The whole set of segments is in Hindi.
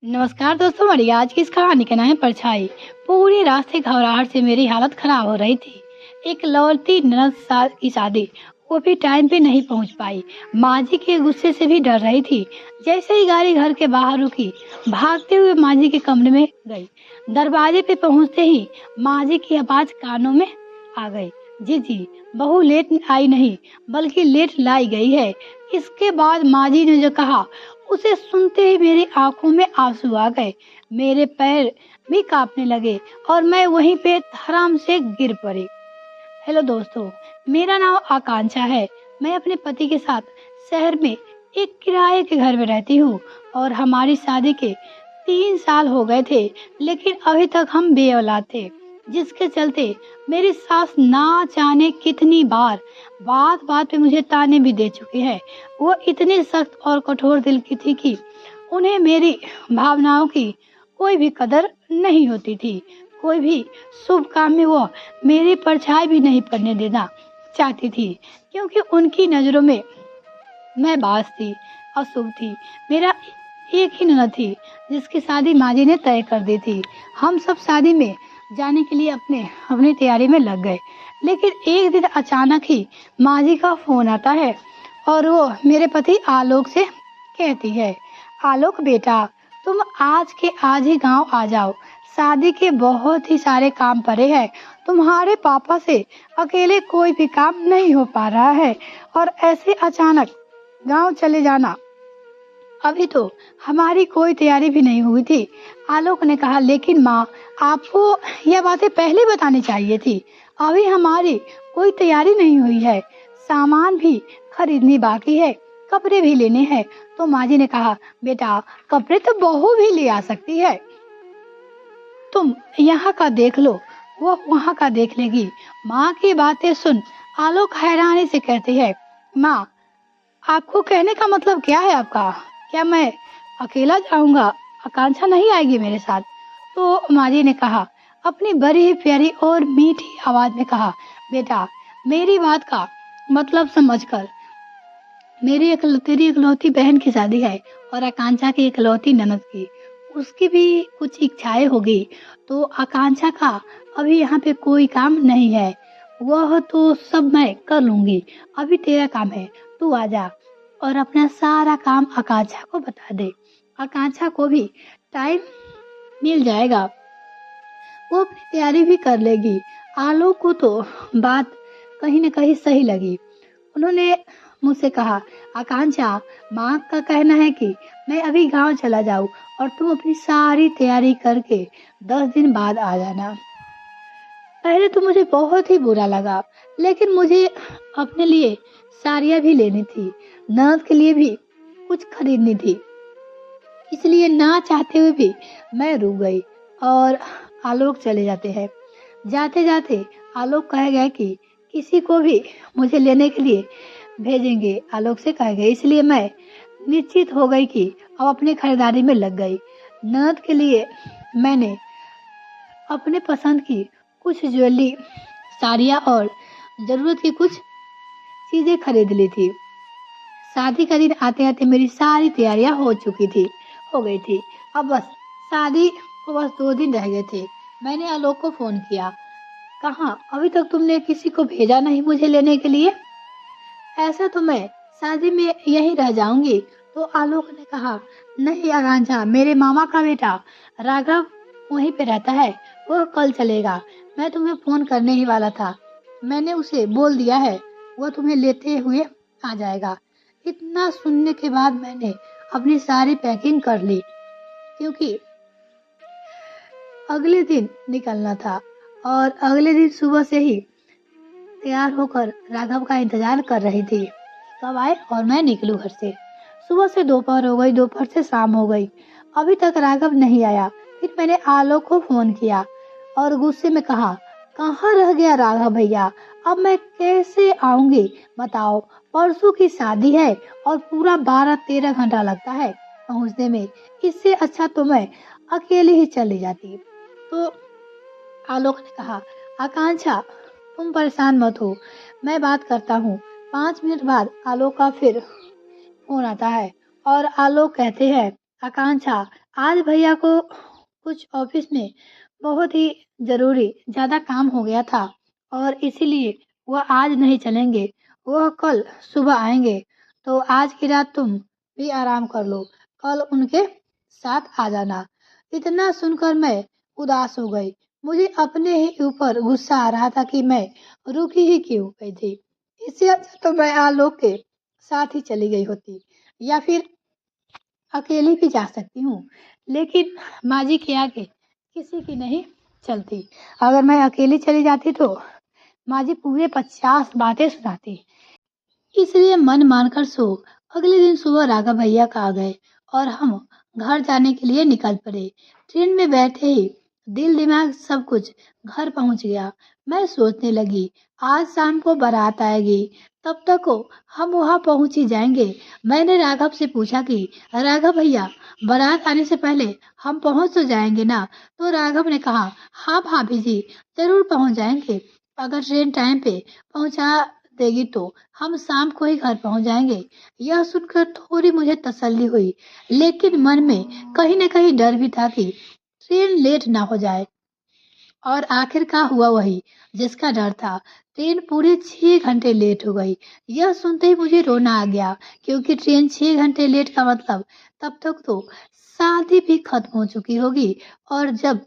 नमस्कार दोस्तों, हमारी आज की इस कहानी का नाम है परछाई। पूरे रास्ते घबराहट से मेरी हालत खराब हो रही थी। एक लौती ननद की शादी, वो भी टाइम पे नहीं पहुंच पाई। माँ जी के गुस्से से भी डर रही थी। जैसे ही गाड़ी घर के बाहर रुकी, भागते हुए माँ जी के कमरे में गई। दरवाजे पे पहुंचते ही माँ जी की आवाज कानों में आ गई। जी जी, बहू लेट आई नहीं, बल्कि लेट लाई गई है। इसके बाद माँ जी ने जो कहा, उसे सुनते ही मेरी आंखों में आंसू आ गए। मेरे पैर भी कांपने लगे और मैं वहीं पे धड़ाम से गिर पड़ी। हेलो दोस्तों, मेरा नाम आकांक्षा है। मैं अपने पति के साथ शहर में एक किराए के घर में रहती हूँ और हमारी शादी के 3 साल हो गए थे, लेकिन अभी तक हम बेऔलाद थे। जिसके चलते मेरी सास ना जाने कितनी बार बात बात पे मुझे ताने भी दे चुकी है। वो इतनी सख्त और कठोर दिल की थी कि उन्हें मेरी भावनाओं की कोई भी कदर नहीं होती थी। कोई भी शुभ काम में वो मेरी परछाई भी नहीं पड़ने देना चाहती थी, क्योंकि उनकी नज़रों में मैं बास थी, अशुभ थी। मेरा एक ही ननद थी जिसकी शादी माँ जी ने तय कर दी थी। हम सब शादी में जाने के लिए अपने अपनी तैयारी में लग गए, लेकिन एक दिन अचानक ही माँ जी का फोन आता है और वो मेरे पति आलोक से कहती है, आलोक बेटा, तुम आज के आज ही गांव आ जाओ। शादी के बहुत ही सारे काम पड़े हैं। तुम्हारे पापा से अकेले कोई भी काम नहीं हो पा रहा है और ऐसे अचानक गांव चले जाना, अभी तो हमारी कोई तैयारी भी नहीं हुई थी। आलोक ने कहा, लेकिन माँ, आपको यह बातें पहले बतानी चाहिए थी। अभी हमारी कोई तैयारी नहीं हुई है, सामान भी खरीदनी बाकी है, कपड़े भी लेने हैं। तो माँ जी ने कहा, बेटा, कपड़े तो बहू भी ले आ सकती है, तुम यहाँ का देख लो, वो वहाँ का देख लेगी। माँ की बातें सुन आलोक हैरानी से कहती है, माँ, आपको कहने का मतलब क्या है आपका? क्या मैं अकेला जाऊंगा? आकांक्षा नहीं आएगी मेरे साथ? तो माँ जी ने कहा, अपनी बड़ी ही प्यारी और मीठी आवाज में कहा, बेटा, मेरी बात का मतलब समझकर, तेरी इकलौती बहन की शादी है और आकांक्षा की इकलौती ननद की, उसकी भी कुछ इच्छाएं होगी। तो आकांक्षा का अभी यहाँ पे कोई काम नहीं है, वह तो सब मैं कर लूंगी। अभी तेरा काम है, तू आ जा और अपना सारा काम आकांक्षा को बता दे। आकांक्षा को भी टाइम मिल जाएगा, वो अपनी तैयारी भी कर लेगी। आलोक को तो बात कहीं न कहीं सही लगी। उन्होंने मुझसे कहा, आकांक्षा, माँ का कहना है कि मैं अभी गांव चला जाऊं और तुम अपनी सारी तैयारी करके 10 दिन बाद आ जाना। पहले तो मुझे बहुत ही बुरा लगा, लेकिन मुझे अपने लिए साड़ियाँ भी लेनी थी, ननद के लिए भी कुछ खरीदनी थी। इसलिए ना चाहते हुए भी मैं रुक गई और आलोक चले जाते हैं। जाते जाते आलोक कह गए कि किसी को भी मुझे लेने के लिए भेजेंगे, आलोक से कह गए। इसलिए मैं निश्चित हो गई कि अब अपनी खरीदारी में लग गई। ननद के लिए मैंने अपने पसंद की कुछ ज्वेलरी, साड़ियाँ और जरूरत की कुछ चीजें खरीद ली थी। शादी का दिन आते आते मेरी सारी तैयारियां हो गई थी। अब बस शादी को बस 2 दिन रह गए थे। मैंने आलोक को फोन किया, कहाँ अभी तक तुमने किसी को भेजा नहीं मुझे लेने के लिए? ऐसा तो मैं शादी में यहीं रह जाऊंगी। तो आलोक ने कहा, नहीं आकांक्षा, मेरे मामा का बेटा राघव वहीं पे रहता है, वो कल चलेगा। मैं तुम्हें फोन करने ही वाला था, मैंने उसे बोल दिया है, वो तुम्हें लेते हुए आ जाएगा। इतना सुनने के बाद मैंने अपनी सारी पैकिंग कर ली, क्योंकि अगले दिन निकलना था और अगले दिन सुबह से ही तैयार होकर राघव का इंतजार कर रही थी कब आए और मैं निकलूं घर से। सुबह से दोपहर हो गई, दोपहर से शाम हो गई, अभी तक राघव नहीं आया। फिर मैंने आलोक को फोन किया और गुस्से में कहा, कहाँ रह गया राघव भैया? अब मैं कैसे आऊंगी बताओ? परसों की शादी है और पूरा 12-13 घंटा लगता है पहुंचने में। इससे अच्छा तो मैं अकेले ही चली जाती। तो आलोक ने कहा, आकांक्षा, तुम परेशान मत हो, मैं बात करता हूँ। 5 मिनट बाद आलोक का फिर फोन आता है और आलोक कहते हैं, आकांक्षा, आज भैया को कुछ ऑफिस में बहुत ही ज़रूरी ज़्यादा काम हो गया था और इसीलिए वह आज नहीं चलेंगे। वह कल सुबह आएँगे। तो आज की रात तुम भी आराम कर लो। कल उनके साथ आ जाना। इतना सुनकर मैं उदास हो गई। मुझे अपने ही ऊपर गुस्सा आ रहा था कि मैं रुकी ही क्यों गई थी। इससे अच्छा तो मैं आलोक के साथ ही चली गई होती या फिर अकेली भी जा सकती हूँ, लेकिन माँ जी के आगे किसी की नहीं चलती। अगर मैं अकेली चली जाती तो माँ जी पूरे 50 बातें सुनाती। इसलिए मन मानकर सो अगले दिन सुबह राघव भैया का आ गए और हम घर जाने के लिए निकल पड़े। ट्रेन में बैठे ही दिल दिमाग सब कुछ घर पहुंच गया। मैं सोचने लगी आज शाम को बारात आएगी, तब तक को हम वहां पहुंच ही जाएंगे। मैंने राघव से पूछा कि राघव भैया बारात आने से पहले हम पहुंच तो जाएंगे ना। तो राघव ने कहा हाँ भाभी जी, जरूर पहुंच जाएंगे। अगर ट्रेन टाइम पे पहुंचा देगी तो हम शाम को ही घर पहुंच जाएंगे। यह सुनकर थोड़ी मुझे तसल्ली हुई, लेकिन मन में कहीं न कहीं डर भी था कि ट्रेन लेट ना हो जाए। और आखिरकार हुआ वही जिसका डर था। ट्रेन पूरे 6 घंटे लेट हो गई। यह सुनते ही मुझे रोना आ गया, क्योंकि ट्रेन 6 घंटे लेट का मतलब तब तक तो शादी भी खत्म हो चुकी होगी और जब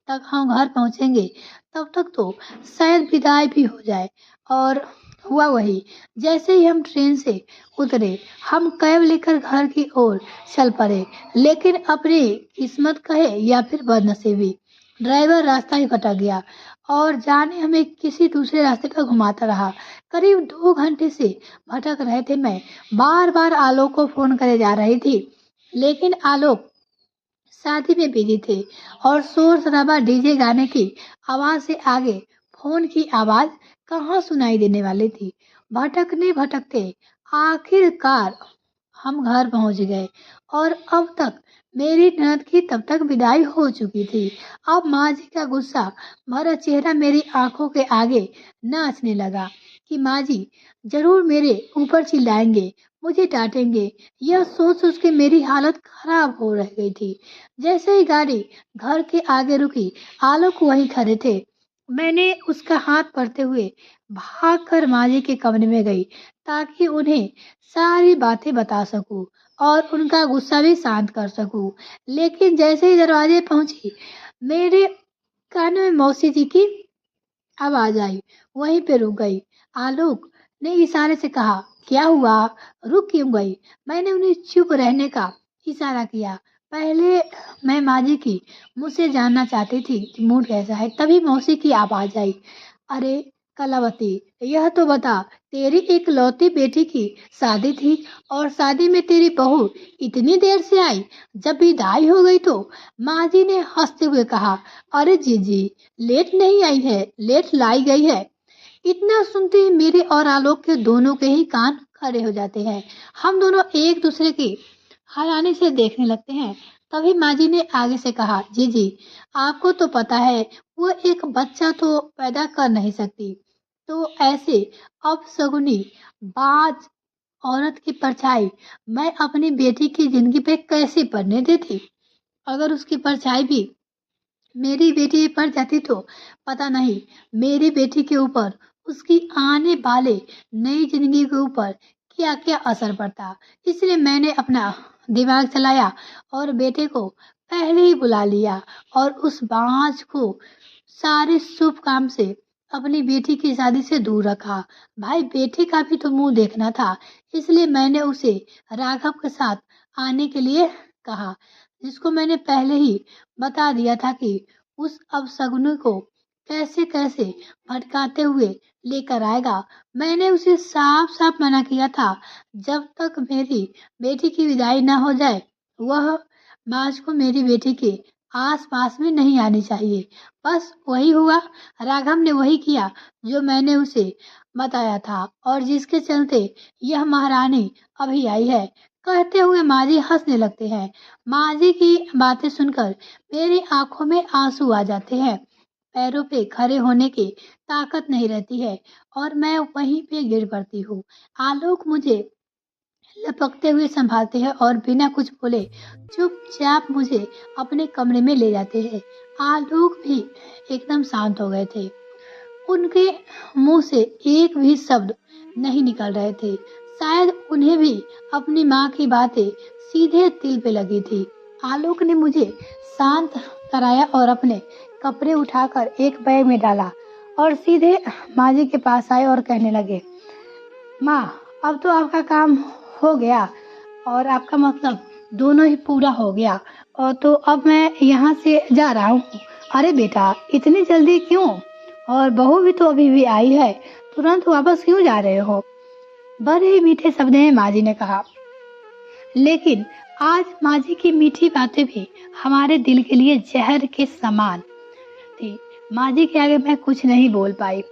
तक हम घर पहुंचेंगे तब तक तो शायद विदाई भी हो जाए। और हुआ वही। जैसे ही हम ट्रेन से उतरे हम कैब लेकर घर की ओर चल पड़े, लेकिन अपनी किस्मत कहे या फिर बदनसीबी, ड्राइवर रास्ता ही भटक गया और जाने हमें किसी दूसरे रास्ते पर घुमाता रहा। करीब 2 घंटे से भटक रहे थे। मैं बार बार आलोक को फोन करे जा रही थी, लेकिन आलोक शादी में बिजी थे और शोर शराबा डीजे गाने की आवाज से आगे फोन की आवाज कहाँ सुनाई देने वाली थी। भटकने भटकते आखिरकार हम घर पहुंच गए और अब तक मेरी ननद की तब तक विदाई हो चुकी थी। अब माँ जी का गुस्सा भरा चेहरा मेरी आंखों के आगे नाचने लगा कि माँ जी जरूर मेरे ऊपर चिल्लाएंगे, मुझे डांटेंगे। यह सोच सोच के मेरी हालत खराब हो रह गई थी। जैसे ही गाड़ी घर के आगे रुकी, आलोक वहीं खड़े थे। मैंने उसका हाथ पकड़ते हुए भागकर माँ जी के कमरे में गई ताकि उन्हें सारी बातें बता सकूं और उनका गुस्सा भी शांत कर सकूं। लेकिन जैसे ही दरवाजे पहुंची, मेरे कानों में मौसी जी की आवाज आई। वहीं पे रुक गई। आलोक ने इशारे से कहा क्या हुआ, रुक क्यों गई। मैंने उन्हें चुप रहने का इशारा किया। पहले मैं माँ जी की मुझसे जानना चाहती थी कि मूड कैसा है, तभी मौसी की आवाज आई। अरे कलावती, यह तो बता, तेरी एक लौती बेटी की शादी थी और शादी में तेरी बहू इतनी देर से आई। जब विदाई हो गई तो माँ जी ने हंसते हुए कहा अरे जीजी, लेट नहीं आई है, लेट लाई गई है। इतना सुनते ही मेरे और आलोक के दोनों के ही कान खड़े हो जाते हैं। हम दोनों एक दूसरे की हैरानी से देखने लगते हैं। तभी माँ जी ने आगे से कहा जीजी, आपको तो पता है वो एक बच्चा तो पैदा कर नहीं सकती, तो ऐसे अपशगुनी बाज औरत की परछाई मैं अपनी बेटी की जिंदगी पे कैसे पड़ने देती। अगर उसकी परछाई भी मेरी बेटी पे पड़ जाती तो पता नहीं मेरी बेटी के ऊपर, उसकी आने वाले नई जिंदगी के ऊपर क्या क्या असर पड़ता। इसलिए मैंने अपना दिमाग चलाया और बेटे को पहले ही बुला लिया और उस बांझ को सारे शुभ काम से अपनी बेटी की शादी से दूर रखा। भाई बेटे का भी तो मुंह देखना था, इसलिए मैंने उसे राघव के साथ आने के लिए कहा, जिसको मैंने पहले ही बता दिया था कि उस अपशगुनी को कैसे कैसे भटकाते हुए लेकर आएगा। मैंने उसे साफ साफ मना किया था, जब तक मेरी बेटी की विदाई ना हो जाए वह बाज को मेरी बेटी के आस पास भी नहीं आनी चाहिए। बस वही हुआ। राघव ने वही किया जो मैंने उसे बताया था और जिसके चलते यह महारानी अभी आई है। कहते हुए माँ जी हंसने लगते हैं। माँ जी की बातें सुनकर मेरी आंखों में आंसू आ जाते हैं। पैरों पे खड़े होने की ताकत नहीं रहती है और मैं वहीं पे गिर पड़ती हूँ। आलोक मुझे लपकते हुए संभालते हैं और बिना कुछ बोले चुपचाप मुझे अपने कमरे में ले जाते हैं। आलोक भी एकदम शांत हो गए थे। उनके मुंह से एक भी शब्द नहीं निकल रहे थे। शायद उन्हें भी अपनी माँ की बातें सीधे दिल पे लगी थी। आलोक ने मुझे शांत कराया और अपने कपड़े उठाकर एक बैग में डाला और सीधे माँ जी के पास आए और कहने लगे, माँ अब तो आपका काम हो गया और आपका मतलब दोनों ही पूरा हो गया, और तो अब मैं यहाँ से जा रहा हूँ। अरे बेटा इतनी जल्दी क्यों? और बहू भी तो अभी भी आई है, तुरंत वापस क्यों जा रहे हो? बड़े ही मीठे शब्द में माँ जी ने कहा। लेकिन आज माँ जी की मीठी बातें भी हमारे दिल के लिए जहर के समान थी। माँ जी के आगे मैं कुछ नहीं बोल पाई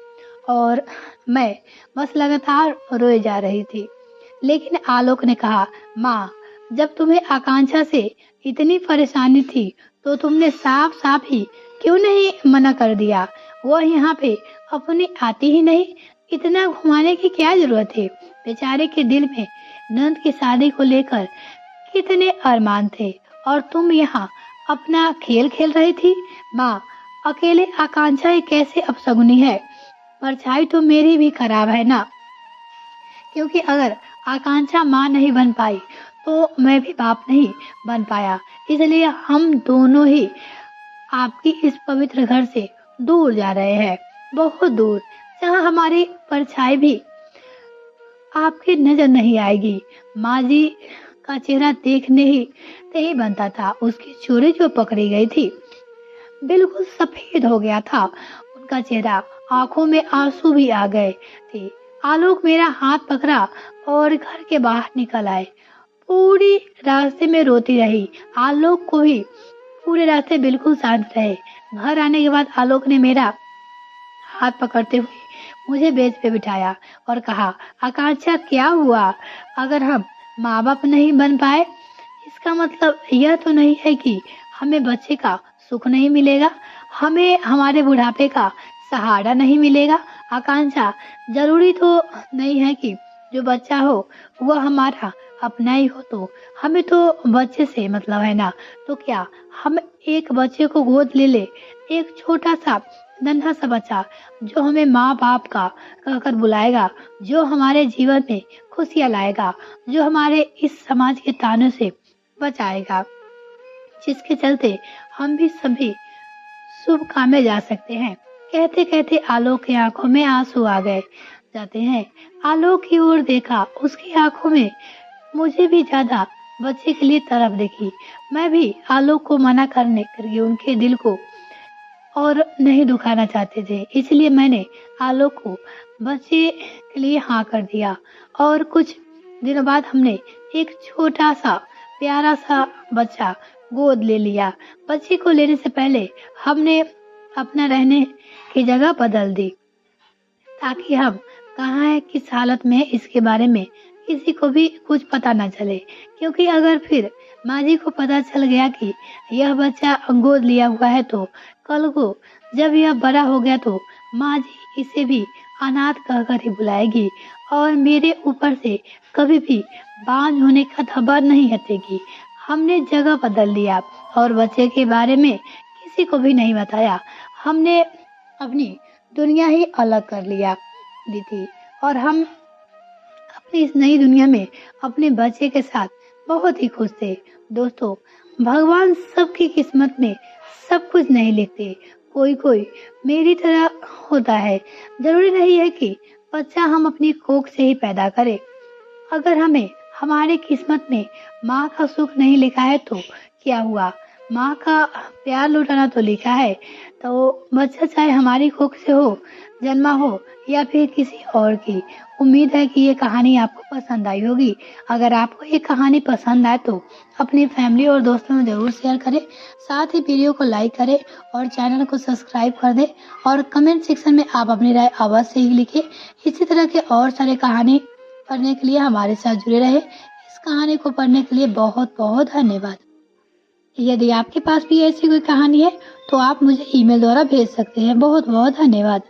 और मैं बस लगातार रोए जा रही थी। लेकिन आलोक ने कहा, माँ जब तुम्हें आकांक्षा से इतनी परेशानी थी तो तुमने साफ साफ ही क्यों नहीं मना कर दिया? वो यहाँ पे अपनी आती ही नहीं, इतना घुमाने की क्या जरूरत है? बेचारे के दिल में नंद की शादी को लेकर कितने अरमान थे और तुम यहाँ अपना खेल खेल रही थी। माँ अकेले आकांक्षा ही कैसे अपशगुनी है? परछाई तो मेरी भी खराब है ना, क्योंकि अगर आकांक्षा माँ नहीं बन पाई तो मैं भी बाप नहीं बन पाया। इसलिए हम दोनों ही आपकी इस पवित्र घर से दूर जा रहे हैं, बहुत दूर, जहाँ हमारी परछाई भी आपकी नजर नहीं आएगी। माँ जी का चेहरा देखने ही नहीं बनता था। उसकी चोरी जो पकड़ी गई थी बिल्कुल सफेद हो गया था उनका चेहरा, आंखों में आंसू भी आ गए थे। आलोक मेरा हाथ पकड़ा और घर के बाहर निकल आए। पूरी रास्ते में रोती रही। आलोक को ही पूरे रास्ते बिल्कुल शांत रहे। घर आने के बाद आलोक ने मेरा हाथ पकड़ते हुए मुझे बेंच पे बिठाया और कहा, आकांक्षा क्या हुआ? अगर हम माँ बाप नहीं बन पाए इसका मतलब यह तो नहीं है कि हमें बच्चे का सुख नहीं मिलेगा, हमें हमारे बुढ़ापे का सहारा नहीं मिलेगा। आकांक्षा जरूरी तो नहीं है कि जो बच्चा हो वह हमारा अपना ही हो, तो हमें तो बच्चे से मतलब है ना। तो क्या हम एक बच्चे को गोद ले ले, एक छोटा सा नन्हा सा बच्चा जो हमें माँ बाप का कहकर बुलाएगा, जो हमारे जीवन में खुशियाँ लाएगा, जो हमारे इस समाज के तानों से बचाएगा, जिसके चलते हम भी सभी शुभ काम में जा सकते हैं। कहते कहते आलोक की आंखों में आंसू आ गए जाते हैं। आलोक की ओर देखा, उसकी आंखों में मुझे भी ज्यादा बच्चे के लिए तरफ दिखी। मैं भी आलोक को मना करने करके उनके दिल को और नहीं दुखाना चाहते थे, इसलिए मैंने आलोक को बच्चे के लिए हाँ कर दिया। और कुछ दिनों बाद हमने एक छोटा सा प्यारा सा बच्चा गोद ले लिया। बच्चे को लेने से पहले हमने अपना रहने की जगह बदल दी ताकि हम कहाँ है, किस हालत में है, इसके बारे में किसी को भी कुछ पता न चले। क्योंकि अगर फिर माँ जी को पता चल गया कि यह बच्चा गोद लिया हुआ है तो कल को जब यह बड़ा हो गया तो माँ जी इसे भी अनाथ कहकर ही बुलाएगी और मेरे ऊपर से कभी भी बांझ होने का धब्बा नहीं हटेगी। हमने जगह बदल लिया और बच्चे के बारे में किसी को भी नहीं बताया। हमने अपनी दुनिया ही अलग कर ली थी और हम अपनी इस नई दुनिया में अपने बच्चे के साथ बहुत ही खुश थे। दोस्तों, भगवान सबकी किस्मत में सब कुछ नहीं लिखते। कोई कोई मेरी तरह होता है। जरूरी नहीं है कि बच्चा हम अपनी कोख से ही पैदा करें। अगर हमें हमारी किस्मत में माँ का सुख नहीं लिखा है तो क्या हुआ, माँ का प्यार लुटाना तो लिखा है। तो बच्चा चाहे हमारी कोख से हो, जन्मा हो या फिर किसी और की। उम्मीद है कि ये कहानी आपको पसंद आई होगी। अगर आपको ये कहानी पसंद आए तो अपनी फैमिली और दोस्तों में जरूर शेयर करें। साथ ही वीडियो को लाइक करें और चैनल को सब्सक्राइब कर दें और कमेंट सेक्शन में आप अपनी राय आवाज़ से ही लिखें। इसी तरह के और सारे कहानी पढ़ने के लिए हमारे साथ जुड़े रहे। इस कहानी को पढ़ने के लिए बहुत बहुत धन्यवाद। यदि आपके पास भी ऐसी कोई कहानी है तो आप मुझे ईमेल द्वारा भेज सकते हैं। बहुत बहुत धन्यवाद।